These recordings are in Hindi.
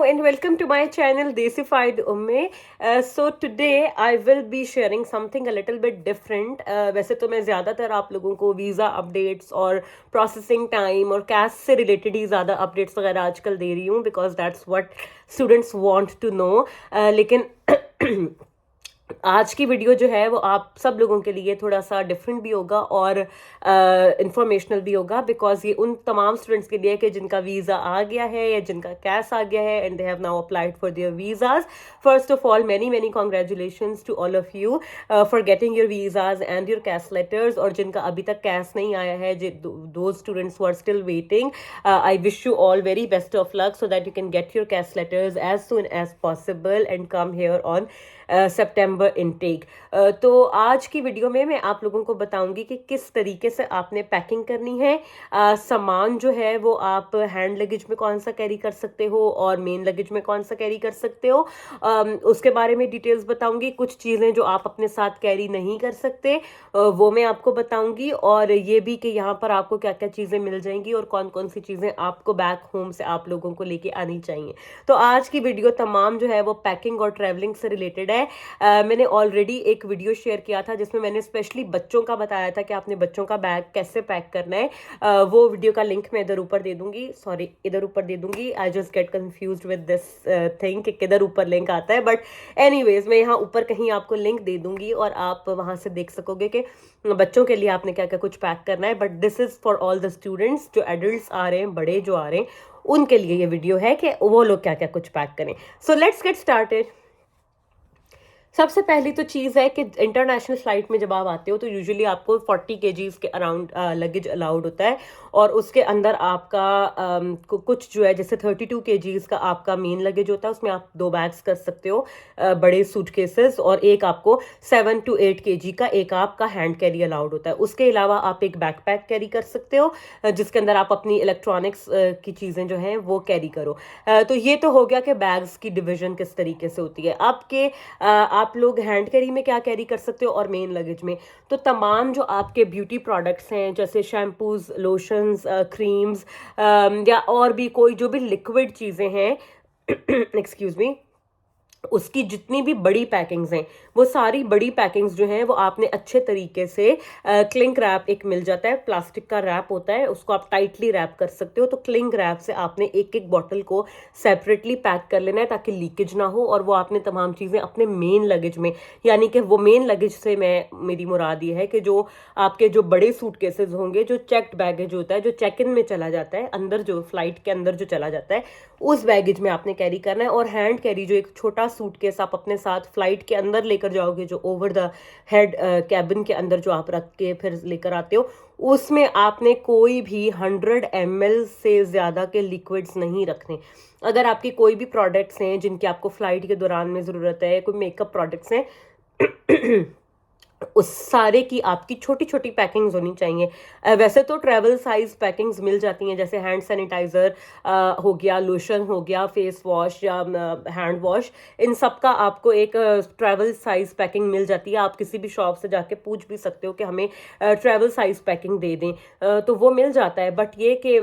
and welcome to my channel Desified Umme. So today I will be sharing something a little bit different. वैसे तो मैं ज़्यादातर आप लोगों को वीज़ा अपडेट्स और प्रोसेसिंग टाइम और कैश से रिलेटेड ही ज़्यादा अपडेट्स वगैरह आजकल दे रही हूँ because that's what students want to know. लेकिन आज की वीडियो जो है वो आप सब लोगों के लिए थोड़ा सा डिफरेंट भी होगा और इंफॉर्मेशनल भी होगा बिकॉज ये उन तमाम स्टूडेंट्स के लिए कि जिनका वीज़ा आ गया है या जिनका कैश आ गया है and they have now applied for their visas. First of all many congratulations to all of you for getting your visas and your CAS letters. और जिनका अभी तक कैश नहीं आया है, दो students who are still waiting, I wish you all very best of luck so that you can get your CAS letters as soon as possible and come here on September intake. तो आज की वीडियो में मैं आप लोगों को बताऊंगी कि किस तरीके से आपने पैकिंग करनी है. सामान जो है वो आप हैंड लगेज में कौन सा कैरी कर सकते हो और मेन लगेज में कौन सा कैरी कर सकते हो, उसके बारे में डिटेल्स बताऊंगी. कुछ चीज़ें जो आप अपने साथ कैरी नहीं कर सकते वो मैं आपको बताऊंगी, और ये भी कि यहाँ पर आपको क्या क्या चीज़ें मिल जाएंगी और कौन कौन सी चीज़ें आपको बैक होम से आप लोगों को लेके आनी चाहिए. तो आज की वीडियो तमाम जो है वो पैकिंग और ट्रैवलिंग से रिलेटेड है. मैंने ऑलरेडी एक वीडियो शेयर किया था जिसमें मैंने स्पेशली बच्चों का बताया था कि आपने बच्चों का बैग कैसे पैक करना है. वो वीडियो का लिंक मैं इधर ऊपर दे दूंगी, सॉरी इधर ऊपर दे दूंगी. I just get confused with this thing कि किधर ऊपर लिंक आता है, बट एनीवेज मैं यहाँ ऊपर कहीं आपको लिंक दे दूंगी और आप वहां से देख सकोगे कि बच्चों के लिए आपने क्या क्या कुछ पैक करना है. But this is for all the students. जो एडल्ट्स आ रहे हैं, बड़े जो आ रहे हैं, उनके लिए ये वीडियो है कि वो लोग क्या क्या कुछ पैक करें. So let's get started. सबसे पहली तो चीज़ है कि इंटरनेशनल फ्लाइट में जब आप आते हो तो यूजुअली आपको 40 kgs के अराउंड लगेज अलाउड होता है, और उसके अंदर आपका कुछ जो है जैसे 32 kgs का आपका मेन लगेज होता है, उसमें आप 2 बैग्स कर सकते हो, बड़े सूटकेसेस, और एक आपको 7 to 8 kg का एक आपका हैंड कैरी अलाउड होता है. उसके अलावा आप एक बैकपैक कैरी कर सकते हो जिसके अंदर आप अपनी इलेक्ट्रॉनिक्स की चीज़ें जो हैं वो कैरी करो. तो ये तो हो गया कि बैग्स की डिवीजन किस तरीके से होती है. आपके आप लोग हैंड कैरी में क्या कैरी कर सकते हो और मेन लगेज में तो तमाम जो आपके ब्यूटी प्रोडक्ट्स हैं जैसे शैम्पूज, लोशंस, क्रीम्स या और भी कोई जो भी लिक्विड चीज़ें हैं एक्सक्यूज मी, उसकी जितनी भी बड़ी पैकिंग्स हैं वो सारी बड़ी पैकिंग्स जो हैं वो आपने अच्छे तरीके से क्लिंग रैप एक मिल जाता है, प्लास्टिक का रैप होता है, उसको आप टाइटली रैप कर सकते हो. तो क्लिंग रैप से आपने एक एक बॉटल को सेपरेटली पैक कर लेना है ताकि लीकेज ना हो, और वो आपने तमाम चीज़ें अपने मेन लगेज में, यानी कि वो मेन लगेज से मेरी मुराद ये है कि जो आपके जो बड़े सूटकेसेस होंगे, जो चेक्ड बैगेज होता है, जो चेक इन में चला जाता है, अंदर जो फ्लाइट के अंदर जो चला जाता है, उस बैगेज में आपने कैरी करना है. और हैंड कैरी जो एक छोटा सूटकेस आप अपने साथ फ्लाइट के अंदर लेकर जाओगे, जो ओवर द हेड कैबिन के अंदर जो आप रख के फिर लेकर आते हो, उसमें आपने कोई भी 100 ml से ज़्यादा के लिक्विड्स नहीं रखने. अगर आपकी कोई भी प्रोडक्ट्स हैं जिनकी आपको फ्लाइट के दौरान में ज़रूरत है, कोई मेकअप प्रोडक्ट्स हैं उस सारे की आपकी छोटी छोटी पैकिंग्स होनी चाहिए. वैसे तो ट्रैवल साइज पैकिंग्स मिल जाती हैं, जैसे हैंड सैनिटाइज़र हो गया, लोशन हो गया, फेस वॉश या हैंड वॉश, इन सब का आपको एक ट्रैवल साइज पैकिंग मिल जाती है. आप किसी भी शॉप से जाके पूछ भी सकते हो कि हमें ट्रैवल साइज पैकिंग दे दें, तो वो मिल जाता है. बट ये कि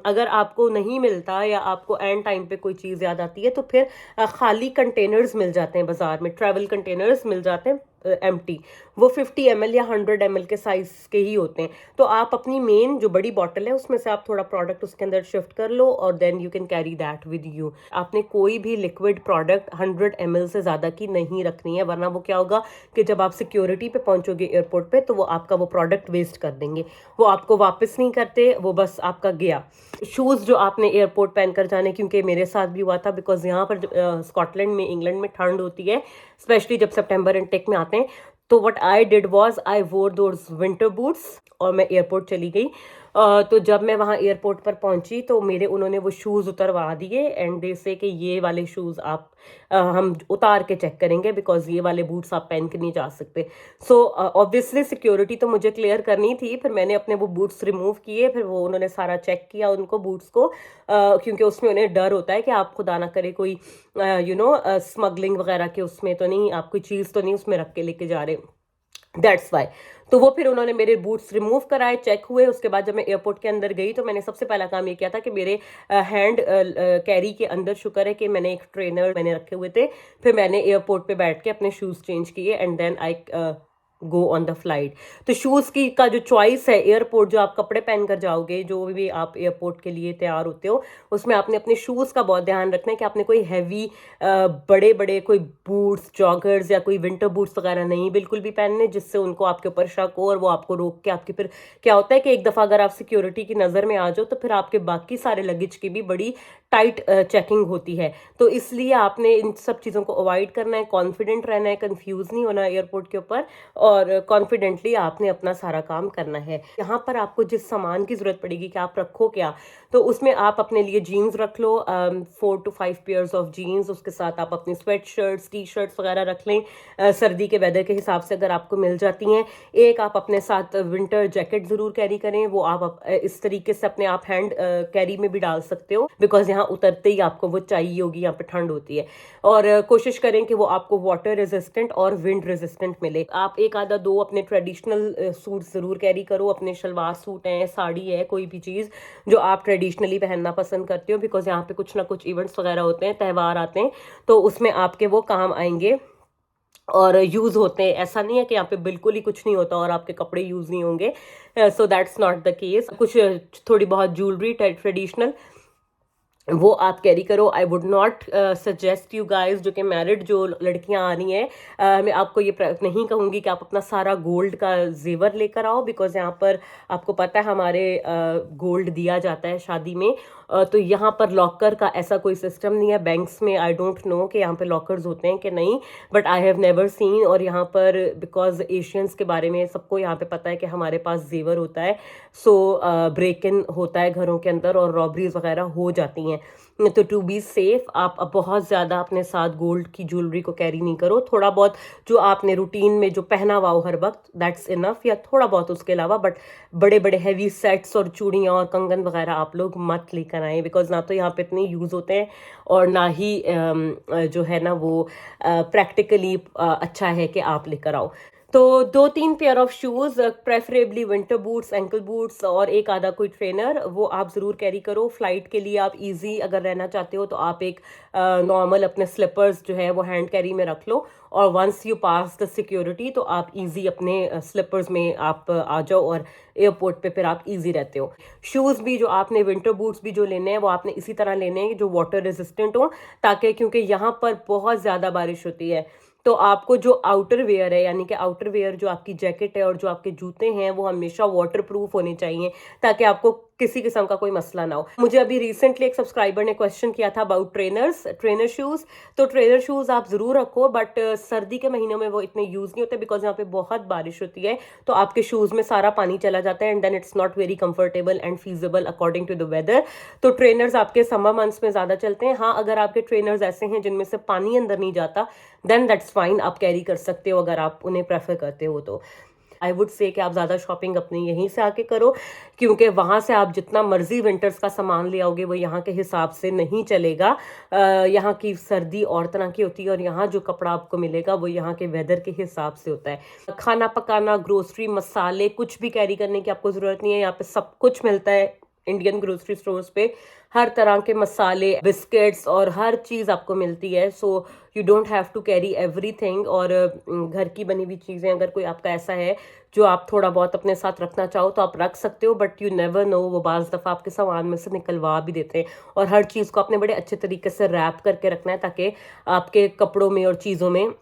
अगर आपको नहीं मिलता या आपको एंड टाइम पे कोई चीज़ याद आती है तो फिर खाली कंटेनर्स मिल जाते हैं बाज़ार में, ट्रैवल कंटेनर्स मिल जाते हैं एम्प्टी. वो 50 ml या 100 ml के साइज के ही होते हैं. तो आप अपनी मेन जो बड़ी बॉटल है उसमें से आप थोड़ा प्रोडक्ट उसके अंदर शिफ्ट कर लो और then you can carry that with you. आपने कोई भी लिक्विड प्रोडक्ट 100 ml से ज़्यादा की नहीं रखनी है, वरना वो क्या होगा कि जब आप सिक्योरिटी पे पहुंचोगे एयरपोर्ट पे तो वो आपका वो प्रोडक्ट वेस्ट कर देंगे, वो आपको वापस नहीं करते, वो बस आपका गया. शूज़ जो आपने एयरपोर्ट पहन कर जाने, क्योंकि मेरे साथ भी हुआ था बिकॉज यहाँ पर स्कॉटलैंड में, इंग्लैंड में ठंड होती है, स्पेशली जब सितंबर इनटेक में आते हैं. तो what I did was I वोर दोज विंटर बूट्स और मैं एयरपोर्ट चली गई. तो जब मैं वहाँ एयरपोर्ट पर पहुँची तो उन्होंने वो शूज़ उतरवा दिए एंड दे से कि ये वाले शूज़ आप हम उतार के चेक करेंगे बिकॉज ये वाले बूट्स आप पहन के नहीं जा सकते. सो ऑब्वियसली सिक्योरिटी तो मुझे क्लियर करनी थी, फिर मैंने अपने वो बूट्स रिमूव किए, फिर वो उन्होंने सारा चेक किया उनको बूट्स को, क्योंकि उसमें उन्हें डर होता है कि आप खुदा ना करे कोई स्मगलिंग वगैरह के उसमें तो नहीं, आप कोई चीज़ तो नहीं उसमें रख के लेके जा रहे. That's why. तो वो फिर उन्होंने मेरे बूट्स रिमूव कराए, चेक हुए। उसके बाद जब मैं एयरपोर्ट के अंदर गई तो मैंने सबसे पहला काम ये किया था कि मेरे हैंड कैरी के अंदर, शुक्र है कि मैंने एक ट्रेनर मैंने रखे हुए थे, फिर मैंने एयरपोर्ट पे बैठ के अपने शूज़ चेंज किए and then I go on the flight. तो शूज़ की का जो चॉइस है एयरपोर्ट, जो आप कपड़े पहन कर जाओगे, जो भी आप एयरपोर्ट के लिए तैयार होते हो, उसमें आपने अपने शूज़ का बहुत ध्यान रखना है कि आपने कोई हैवी बड़े बड़े कोई बूट्स, जॉगर्स या कोई विंटर बूट्स वगैरह नहीं बिल्कुल भी पहनने, जिससे उनको आपके ऊपर शक हो और वो आपको रोक के आपकी, फिर क्या होता है कि एक दफ़ा अगर आप सिक्योरिटी की नज़र में आ जाओ तो फिर आपके बाकी सारे लगेज की भी बड़ी टाइट चेकिंग होती है। तो इसलिए आपने इन सब चीज़ों को अवॉइड करना है, कॉन्फिडेंट रहना है, कंफ्यूज नहीं होना एयरपोर्ट के ऊपर, और कॉन्फिडेंटली आपने अपना सारा काम करना है। यहाँ पर आपको जिस सामान की ज़रूरत पड़ेगी कि आप रखो क्या, तो उसमें आप अपने लिए जीन्स रख लो, 4 to 5 पेयर्स ऑफ जीन्स। उसके साथ आप अपनी स्वेट शर्ट्स, टी शर्ट्स वगैरह रख लें, सर्दी के वेदर के हिसाब से अगर आपको मिल जाती हैं। एक आप अपने साथ विंटर जैकेट ज़रूर कैरी करें, वो आप इस तरीके से अपने आप हैंड कैरी में भी डाल सकते हो, बिकॉज यहाँ उतरते ही आपको वो चाहिए होगी, यहाँ पे ठंड होती है। और कोशिश करें कि वो आपको वाटर रेजिस्टेंट और विंड रेजिस्टेंट मिले। आप एक आधा दो अपने ट्रेडिशनल सूट ज़रूर कैरी करो, अपने शलवार सूट हैं, साड़ी है, कोई भी चीज़ जो आप ट्रेडिशनली पहनना पसंद करते हो, बिकॉज यहाँ पे कुछ ना कुछ इवेंट्स वगैरह होते हैं, त्यौहार आते हैं, तो उसमें आपके वो काम आएंगे और यूज़ होते हैं। ऐसा नहीं है कि यहाँ पे बिल्कुल ही कुछ नहीं होता और आपके कपड़े यूज़ नहीं होंगे, so that's not the case. कुछ थोड़ी बहुत ज्वेलरी ट्रेडिशनल वो आप कैरी करो। I would not suggest you guys, जो कि मैरिड जो लड़कियां आ रही हैं, मैं आपको ये नहीं कहूँगी कि आप अपना सारा गोल्ड का जेवर लेकर आओ, बिकॉज यहाँ पर आपको पता है हमारे गोल्ड दिया जाता है शादी में। तो यहाँ पर लॉकर का ऐसा कोई सिस्टम नहीं है। बैंक्स में आई डोंट नो कि यहाँ पे लॉकर्स होते हैं कि नहीं, but I have never seen. और यहाँ पर बिकॉज एशियंस के बारे में सबको यहाँ पे पता है कि हमारे पास जेवर होता है, सो ब्रेक इन होता है घरों के अंदर और रॉबरीज वगैरह हो जाती हैं। तो टू बी सेफ आप अब बहुत ज़्यादा अपने साथ गोल्ड की ज्वेलरी को कैरी नहीं करो। थोड़ा बहुत जो आपने रूटीन में जो पहना हुआ हो हर वक्त, दैट्स इनफ, या थोड़ा बहुत उसके अलावा, बट बड़े बड़े हैवी सेट्स और चूड़ियाँ और कंगन वगैरह आप लोग मत लेकर आएँ, बिकॉज ना तो यहाँ पे इतने यूज़ होते हैं और ना ही जो है ना वो प्रैक्टिकली अच्छा है कि आप लेकर आओ। तो 2-3 pair of shoes, preferably winter boots, ankle boots, और एक आधा कोई ट्रेनर, वो आप ज़रूर कैरी करो। फ्लाइट के लिए आप इजी अगर रहना चाहते हो तो आप एक नॉर्मल अपने स्लीपर्स जो है वो हैंड कैरी में रख लो, और once you pass the security तो आप इजी अपने स्लीपर्स में आप आ जाओ और एयरपोर्ट पे फिर आप इजी रहते हो। शूज़ भी जो आपने, विंटर बूट्स भी जो लेने हैं वो आपने इसी तरह लेने हैं जो वाटर रेजिस्टेंट हो, ताकि, क्योंकि यहाँ पर बहुत ज़्यादा बारिश होती है, तो आपको जो आउटर वेयर है, यानी कि आउटर वेयर जो आपकी जैकेट है और जो आपके जूते हैं, वो हमेशा वाटर प्रूफ होने चाहिए, ताकि आपको किसी किस्म का कोई मसला ना हो। मुझे अभी रिसेंटली एक सब्सक्राइबर ने क्वेश्चन किया था अबाउट ट्रेनर शूज़। तो ट्रेनर शूज़ आप ज़रूर रखो, बट सर्दी के महीनों में वो इतने यूज़ नहीं होते, बिकॉज यहाँ पे बहुत बारिश होती है, तो आपके शूज़ में सारा पानी चला जाता है and then it's not very comfortable and feasible according to the weather. तो ट्रेनर्स आपके समर मंथ्स में ज़्यादा चलते हैं। हाँ, अगर आपके ट्रेनर्स ऐसे हैं जिनमें से पानी अंदर नहीं जाता, देन दैट्स फाइन, आप कैरी कर सकते हो अगर आप उन्हें प्रेफर करते हो तो। आई वुड से कि आप ज़्यादा शॉपिंग अपनी यहीं से आके करो, क्योंकि वहाँ से आप जितना मर्जी विंटर्स का सामान ले आओगे वो यहाँ के हिसाब से नहीं चलेगा। यहाँ की सर्दी और तरह की होती है और यहाँ जो कपड़ा आपको मिलेगा वो यहाँ के वेदर के हिसाब से होता है। खाना पकाना, ग्रोसरी, मसाले, कुछ भी कैरी करने की आपको ज़रूरत नहीं है। यहाँ पे सब कुछ मिलता है इंडियन ग्रोसरी स्टोर्स पे, हर तरह के मसाले, बिस्किट्स और हर चीज़ आपको मिलती है। So you don't have to carry everything. और घर की बनी हुई चीज़ें अगर कोई आपका ऐसा है जो आप थोड़ा बहुत अपने साथ रखना चाहो तो आप रख सकते हो, बट यू नेवर नो, वो बाज़ दफ़ा आपके सामान में से निकलवा भी देते हैं। और हर चीज़ को आपने बड़े अच्छे तरीके से रैप करके रखना है, ताकि आपके कपड़ों में और चीज़ों में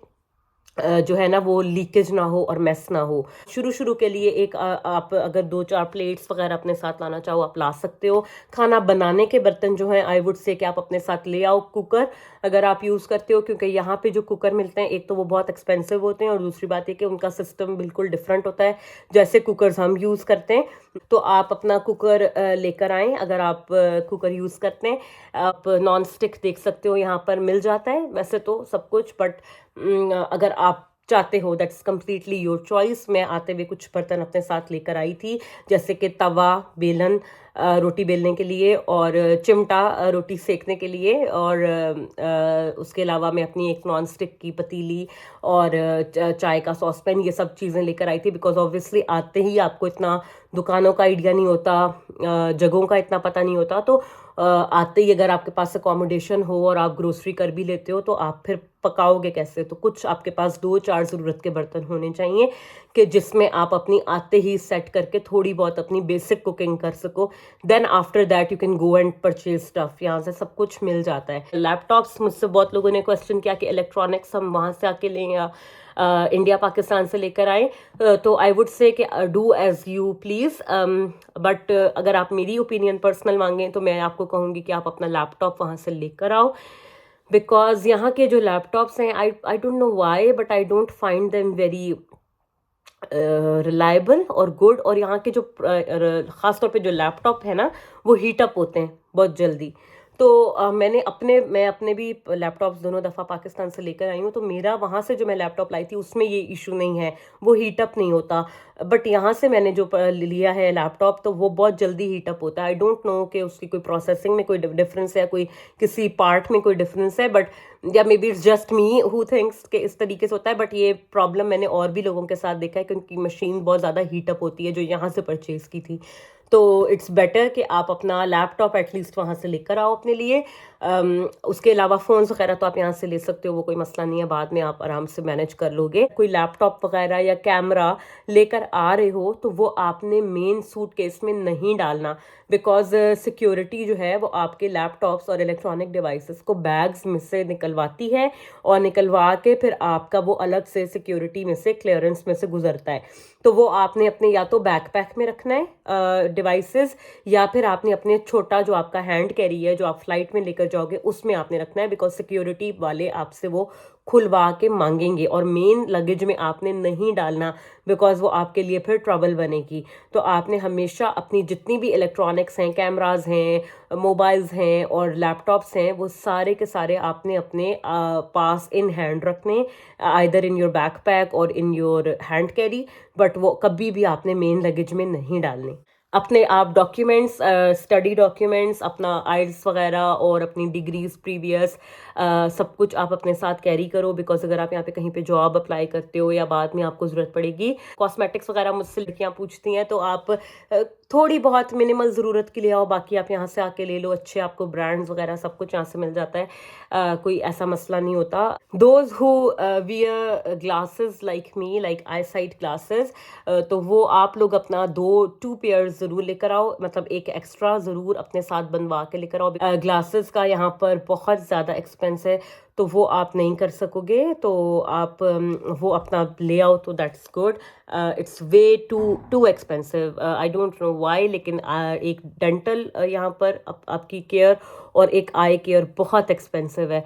जो है ना वो लीकेज ना हो और मेस ना हो। शुरू शुरू के लिए एक आप अगर 2-4 प्लेट्स वगैरह अपने साथ लाना चाहो आप ला सकते हो। खाना बनाने के बर्तन जो हैं, आई वुड से कि आप अपने साथ ले आओ। कुकर अगर आप यूज़ करते हो, क्योंकि यहाँ पे जो कुकर मिलते हैं, एक तो वो बहुत एक्सपेंसिव होते हैं और दूसरी बात है कि उनका सिस्टम बिल्कुल डिफरेंट होता है जैसे कुकर्स हम यूज़ करते हैं। तो आप अपना कुकर लेकर आएँ अगर आप कुकर यूज़ करते हैं। आप नॉन स्टिक देख सकते हो, यहाँ पर मिल जाता है वैसे तो सब कुछ, बट अगर आप चाहते हो दैट्स कम्प्लीटली योर चॉइस। मैं आते हुए कुछ बर्तन अपने साथ लेकर आई थी, जैसे कि तवा, बेलन, रोटी बेलने के लिए, और चिमटा रोटी सेकने के लिए, और उसके अलावा मैं अपनी एक नॉन स्टिक की पतीली और चाय का सॉसपैन, ये सब चीज़ें लेकर आई थी। बिकॉज ऑब्वियसली आते ही आपको इतना दुकानों का आइडिया नहीं होता, जगहों का इतना पता नहीं होता, तो आते ही अगर आपके पास अकोमोडेशन हो और आप ग्रोसरी कर भी लेते हो तो आप फिर पकाओगे कैसे? तो कुछ आपके पास 2-4 ज़रूरत के बर्तन होने चाहिए कि जिसमें आप अपनी आते ही सेट करके थोड़ी बहुत अपनी बेसिक कुकिंग कर सको। Then after that you can go and purchase stuff, यहाँ से सब कुछ मिल जाता है। लैपटॉप्स, मुझसे बहुत लोगों ने क्वेश्चन किया कि इलेक्ट्रॉनिक्स हम वहाँ से आके लें या इंडिया पाकिस्तान से लेकर आए। तो आई वुड से कि do as you please, but अगर आप मेरी ओपिनियन पर्सनल मांगें तो मैं आपको कहूँगी कि आप अपना लैपटॉप वहाँ से लेकर आओ। बिकॉज यहाँ के जो लैपटॉप्स हैं, I don't know why, but I don't find them very reliable और गुड। और यहाँ के जो ख़ास तौर पे जो लैपटॉप है ना, वो हीट अप होते हैं बहुत जल्दी। तो मैं अपने भी लैपटॉप्स दोनों दफ़ा पाकिस्तान से लेकर आई हूँ, तो मेरा वहाँ से जो मैं लैपटॉप लाई थी उसमें ये इशू नहीं है, वो हीट अप नहीं होता। बट यहाँ से मैंने जो लिया है लैपटॉप, तो वो बहुत जल्दी हीट अप होता है। आई डोंट नो कि उसकी कोई प्रोसेसिंग में कोई डिफरेंस है, कोई किसी पार्ट में कोई डिफरेंस है, बट या may be it's just me who thinks कि इस तरीके से होता है। बट ये प्रॉब्लम मैंने और भी लोगों के साथ देखा है, क्योंकि मशीन बहुत ज़्यादा हीटअप होती है जो यहाँ से परचेज़ की थी। तो इट्स बेटर कि आप अपना लैपटॉप एटलीस्ट वहाँ से लेकर आओ अपने लिए। उसके अलावा फ़ोन्स वगैरह तो आप यहाँ से ले सकते हो, वो कोई मसला नहीं है, बाद में आप आराम से मैनेज कर लोगे। कोई लैपटॉप वगैरह या कैमरा लेकर आ रहे हो तो वो आपने मेन सूटकेस में नहीं डालना, बिकॉज सिक्योरिटी जो है वो आपके लैपटॉप्स और इलेक्ट्रॉनिक डिवाइसेस को बैग्स में से निकलवाती है, और निकलवा के फिर आपका वो अलग से सिक्योरिटी में से, क्लियरेंस में से गुजरता है। तो वो आपने अपने या तो बैकपैक में रखना है डिवाइसेस, या फिर आपने अपने छोटा जो आपका हैंड कैरी है जो आप फ्लाइट में लेकर जाओगे उसमें आपने रखना है, बिकॉज सिक्योरिटी वाले आपसे वो खुलवा के मांगेंगे। और मेन लगेज में आपने नहीं डालना, बिकॉज वो आपके लिए फिर ट्रबल बनेगी। तो आपने हमेशा अपनी जितनी भी इलेक्ट्रॉनिक्स हैं, कैमराज हैं, मोबाइल्स हैं और लैपटॉप्स हैं, वो सारे के सारे आपने अपने पास इन हैंड रखने, आइदर इन योर बैकपैक और in your hand carry, but वो कभी भी आपने मेन लगेज में नहीं डालने। अपने आप डॉक्यूमेंट्स, स्टडी डॉक्यूमेंट्स, अपना आइल्स वगैरह और अपनी डिग्रीज प्रीवियस, सब कुछ आप अपने साथ कैरी करो, बिकॉज अगर आप यहाँ पे कहीं पे जॉब अप्लाई करते हो या बाद में आपको ज़रूरत पड़ेगी। कॉस्मेटिक्स वगैरह मुझसे लड़कियाँ पूछती हैं, तो आप थोड़ी बहुत मिनिमल ज़रूरत के लिए आओ, बाकी आप यहाँ से आके ले लो। अच्छे आपको ब्रांड्स वगैरह सब कुछ यहाँ से मिल जाता है, कोई ऐसा मसला नहीं होता। Those who wear glasses like me, like I site glasses, तो वो आप लोग अपना 2 पेयर्स ज़रूर लेकर आओ, मतलब एक एक्स्ट्रा ज़रूर अपने साथ बनवा के लेकर आओ। ग्लासेस का यहाँ पर बहुत ज़्यादा एक्सपेंस है, तो वो आप नहीं कर सकोगे, तो आप वो अपना ले आओ, तो that's good. It's way too expensive, I don't know why, लेकिन एक डेंटल यहाँ पर आपकी केयर और एक आई केयर बहुत एक्सपेंसिव है।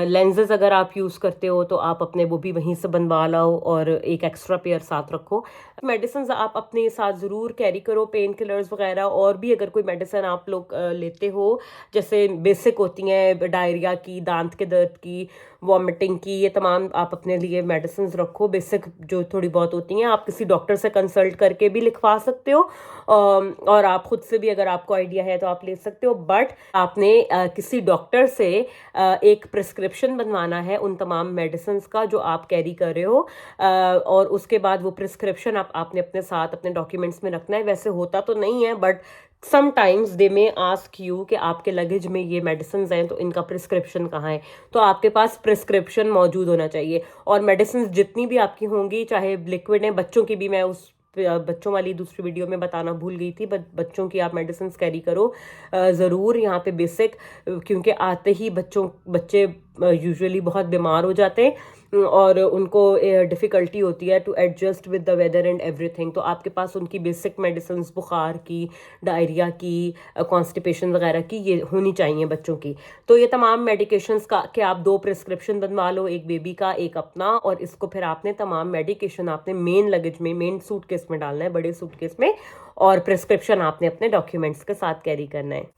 लेंसेज अगर आप यूज़ करते हो तो आप अपने वो भी वहीं से बनवा लाओ और एक एक्स्ट्रा पेयर साथ रखो। मेडिसिन आप अपने साथ ज़रूर कैरी करो, पेन किलर्स वगैरह, और भी अगर कोई मेडिसिन आप लोग लेते हो, जैसे बेसिक होती हैं डायरिया की, दांत के दर्द की, वॉमिटिंग की, ये तमाम आप अपने लिए मेडिसिन रखो। बेसिक जो थोड़ी बहुत होती हैं आप किसी डॉक्टर से कंसल्ट करके भी लिखवा सकते हो, और आप खुद से भी अगर आपको आइडिया है तो आप ले सकते हो। बट आपने किसी डॉक्टर से एक प्रिस्क्रिप्शन बनवाना है उन तमाम मेडिसिन का जो आप कैरी कर रहे हो, और उसके बाद वो प्रिस्क्रिप्शन आपने अपने साथ अपने डॉक्यूमेंट्स में रखना है। वैसे होता तो नहीं है, बट समटाइम्स दे में आस्क यू कि आपके लगेज में ये मेडिसिन हैं तो इनका प्रिस्क्रिप्शन कहाँ है, तो आपके पास प्रिस्क्रिप्शन मौजूद होना चाहिए। और मेडिसिन जितनी भी आपकी होंगी, चाहे लिक्विड है, बच्चों की भी मैं उस बच्चों वाली दूसरी वीडियो में बताना भूल गई थी, बच्चों की आप मेडिसिन कैरी करो ज़रूर यहाँ पे बेसिक, क्योंकि आते ही बच्चे यूजुअली बहुत बीमार हो जाते हैं और उनको डिफ़िकल्टी होती है to adjust with the weather and everything. तो आपके पास उनकी बेसिक मेडिसिन, बुखार की, डायरिया की, कॉन्स्टिपेशन वगैरह की, ये होनी चाहिए बच्चों की। तो ये तमाम मेडिकेशंस का कि आप 2 प्रिस्क्रिप्शन बनवा लो, एक बेबी का एक अपना, और इसको फिर आपने तमाम मेडिकेशन आपने मेन लगेज में, मेन सूटकेस में डालना है, बड़े सूटकेस में, और प्रिस्क्रिप्शन आपने अपने डॉक्यूमेंट्स के साथ कैरी करना है।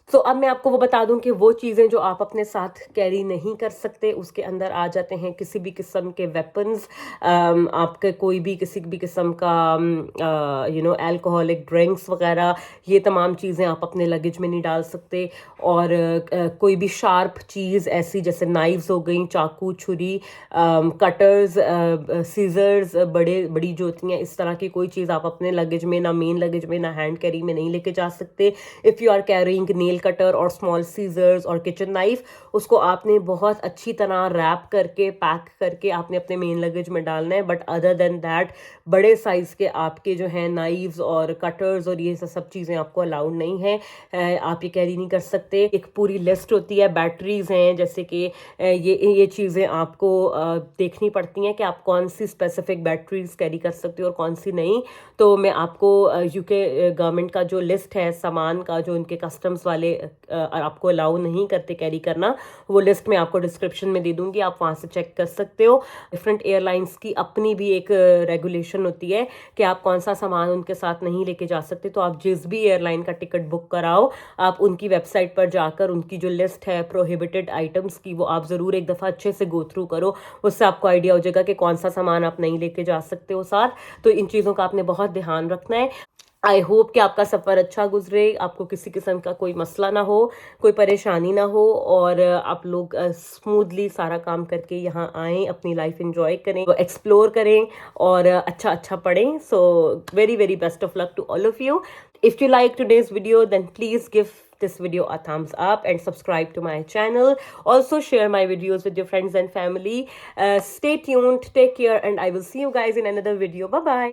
तो अब मैं आपको वो बता दूं कि वो चीज़ें जो आप अपने साथ कैरी नहीं कर सकते उसके अंदर आ जाते हैं किसी भी किस्म के वेपन्स, आपके कोई भी किसी भी किस्म का अल्कोहलिक ड्रिंक्स वगैरह, ये तमाम चीज़ें आप अपने लगेज में नहीं डाल सकते। और कोई भी शार्प चीज़ ऐसी जैसे नाइव्स हो गई, चाकू, छुरी, कटर्स, सीजर्स, बड़ी जो होती हैं, इस तरह की कोई चीज़ आप अपने लगेज में, ना मेन लगेज में ना हैंड कैरी में नहीं लेके जा सकते। If you are carrying nail cutter और स्मॉल सीजर्स और किचन नाइफ, उसको आपने बहुत अच्छी तरह रैप करके पैक करके आपने अपने मेन लगेज में डालना है। बट अदर देन दैट बड़े साइज़ के आपके जो हैं नाइव्स और कटर्स और ये सब चीज़ें आपको अलाउड नहीं है, आप ये कैरी नहीं कर सकते। एक पूरी लिस्ट होती है, बैटरीज हैं जैसे कि ये चीज़ें आपको देखनी पड़ती हैं कि आप कौन सी स्पेसिफिक बैटरीज कैरी कर सकते हो और कौन सी नहीं। तो मैं आपको यूके गवर्नमेंट का जो लिस्ट है सामान का, जो उनके कस्टम्स वाले आपको अलाउ नहीं करते कैरी करना, वो लिस्ट मैं आपको डिस्क्रिप्शन में दे दूंगी, आप वहाँ से चेक कर सकते हो। डिफरेंट एयरलाइंस की अपनी भी एक रेगुलेशन होती है कि आप कौन सा सामान उनके साथ नहीं लेके जा सकते। तो आप जिस भी एयरलाइन का टिकट बुक कराओ, आप उनकी वेबसाइट पर जाकर उनकी जो लिस्ट है प्रोहिबिटेड आइटम्स की, वो आप ज़रूर एक दफ़ा अच्छे से गो थ्रू करो। उससे आपको आइडिया हो जाएगा कि कौन सा सामान आप नहीं लेके जा सकते हो साथ। तो इन चीज़ों का आपने बहुत ध्यान रखना है। आई होप कि आपका सफ़र अच्छा गुजरे, आपको किसी किस्म का कोई मसला ना हो, कोई परेशानी ना हो, और आप लोग स्मूथली सारा काम करके यहाँ आएँ, अपनी लाइफ एंजॉय करें, एक्सप्लोर करें और अच्छा अच्छा पढ़ें। So very very best of luck to all of you. If you like today's video, then please give this video a thumbs up and subscribe to my channel. Also share my videos with your friends and family. Stay tuned, take care, and I will see you guys in another video. Bye bye.